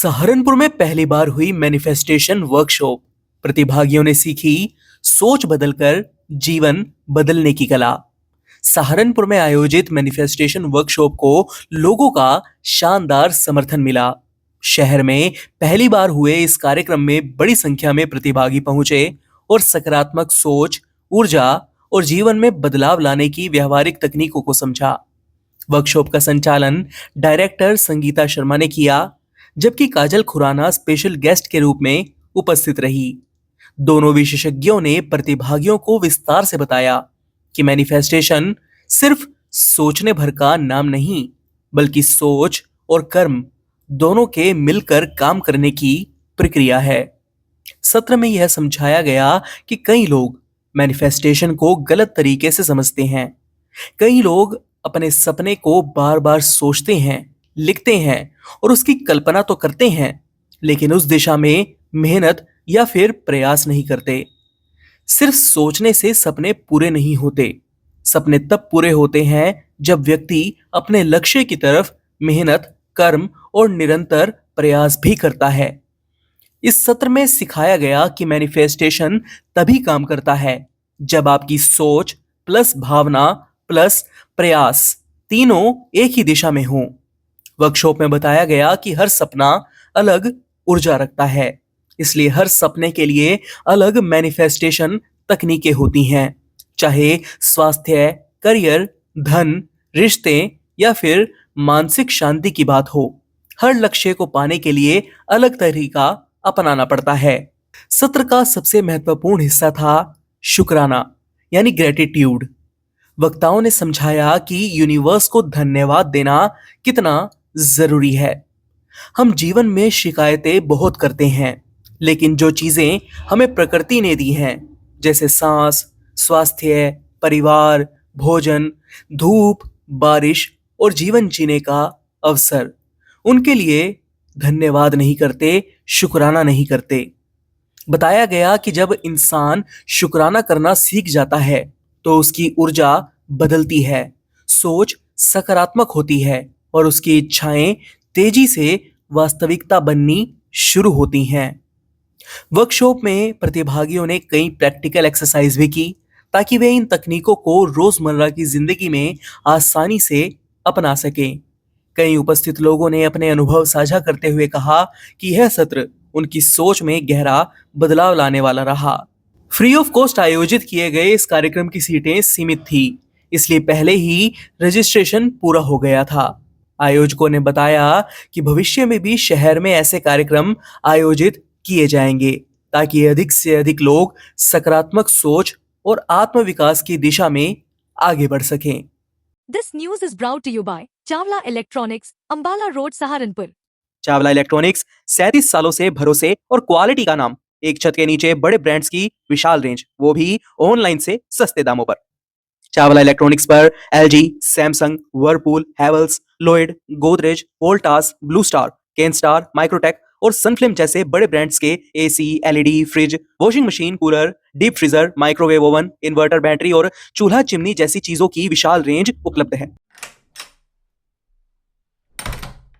सहारनपुर में पहली बार हुई मैनिफेस्टेशन वर्कशॉप। प्रतिभागियों ने सीखी सोच बदलकर जीवन बदलने की कला। सहारनपुर में आयोजित मैनिफेस्टेशन वर्कशॉप को लोगों का शानदार समर्थन मिला। शहर में पहली बार हुए इस कार्यक्रम में बड़ी संख्या में प्रतिभागी पहुंचे और सकारात्मक सोच, ऊर्जा और जीवन में बदलाव लाने की व्यवहारिक तकनीकों को समझा। वर्कशॉप का संचालन डायरेक्टर संगीता शर्मा ने किया, जबकि काजल खुराना स्पेशल गेस्ट के रूप में उपस्थित रही। दोनों विशेषज्ञों ने प्रतिभागियों को विस्तार से बताया कि मैनिफेस्टेशन सिर्फ सोचने भर का नाम नहीं, बल्कि सोच और कर्म दोनों के मिलकर काम करने की प्रक्रिया है। सत्र में यह समझाया गया कि कई लोग मैनिफेस्टेशन को गलत तरीके से समझते हैं। कई लोग अपने सपने को बार बार सोचते हैं, लिखते हैं और उसकी कल्पना तो करते हैं, लेकिन उस दिशा में मेहनत या फिर प्रयास नहीं करते। सिर्फ सोचने से सपने पूरे नहीं होते। सपने तब पूरे होते हैं जब व्यक्ति अपने लक्ष्य की तरफ मेहनत, कर्म और निरंतर प्रयास भी करता है। इस सत्र में सिखाया गया कि मैनिफेस्टेशन तभी काम करता है जब आपकी सोच प्लस भावना प्लस प्रयास तीनों एक ही दिशा में हों। वर्कशॉप में बताया गया कि हर सपना अलग ऊर्जा रखता है, इसलिए हर सपने के लिए अलग मैनिफेस्टेशन तकनीकें होती हैं। चाहे स्वास्थ्य, करियर, धन, रिश्ते या फिर मानसिक शांति की बात हो, हर लक्ष्य को पाने के लिए अलग तरीका अपनाना पड़ता है। सत्र का सबसे महत्वपूर्ण हिस्सा था शुक्राना यानी ग्रेटिट्यूड। वक्ताओं ने समझाया कि यूनिवर्स को धन्यवाद देना कितना जरूरी है। हम जीवन में शिकायतें बहुत करते हैं, लेकिन जो चीजें हमें प्रकृति ने दी हैं, जैसे सांस, स्वास्थ्य, परिवार, भोजन, धूप, बारिश और जीवन जीने का अवसर, उनके लिए धन्यवाद नहीं करते, शुक्राना नहीं करते। बताया गया कि जब इंसान शुक्राना करना सीख जाता है तो उसकी ऊर्जा बदलती है, सोच सकारात्मक होती है और उसकी इच्छाएं तेजी से वास्तविकता बननी शुरू होती हैं। वर्कशॉप में प्रतिभागियों ने कई प्रैक्टिकल एक्सरसाइज भी की ताकि वे इन तकनीकों को रोजमर्रा की जिंदगी में आसानी से अपना सकें। कई उपस्थित लोगों ने अपने अनुभव साझा करते हुए कहा कि यह सत्र उनकी सोच में गहरा बदलाव लाने वाला रहा। फ्री ऑफ कॉस्ट आयोजित किए गए इस कार्यक्रम की सीटें सीमित थी, इसलिए पहले ही रजिस्ट्रेशन पूरा हो गया था। आयोजकों ने बताया कि भविष्य में भी शहर में ऐसे कार्यक्रम आयोजित किए जाएंगे ताकि अधिक से अधिक लोग सकारात्मक सोच और आत्मविकास की दिशा में आगे बढ़ सकें। This news is brought to you by Chawla Electronics, Ambala Road, Saharanpur. Chawla electronics 37 सालों से भरोसे और क्वालिटी का नाम। एक छत के नीचे बड़े ब्रांड्स की विशाल रेंज, वो भी ऑनलाइन से सस्ते दामों पर। चावला इलेक्ट्रॉनिक्स पर LG, Samsung, Whirlpool, Havells, Lloyd, Godrej, Voltas, blue star, Kenstar, Microtek और सनफ्लिम जैसे बड़े ब्रांड्स के AC, LED, fridge, washing machine, cooler, deep freezer, microwave oven, inverter, battery और चूल्हा चिमनी जैसी चीजों की विशाल रेंज उपलब्ध है।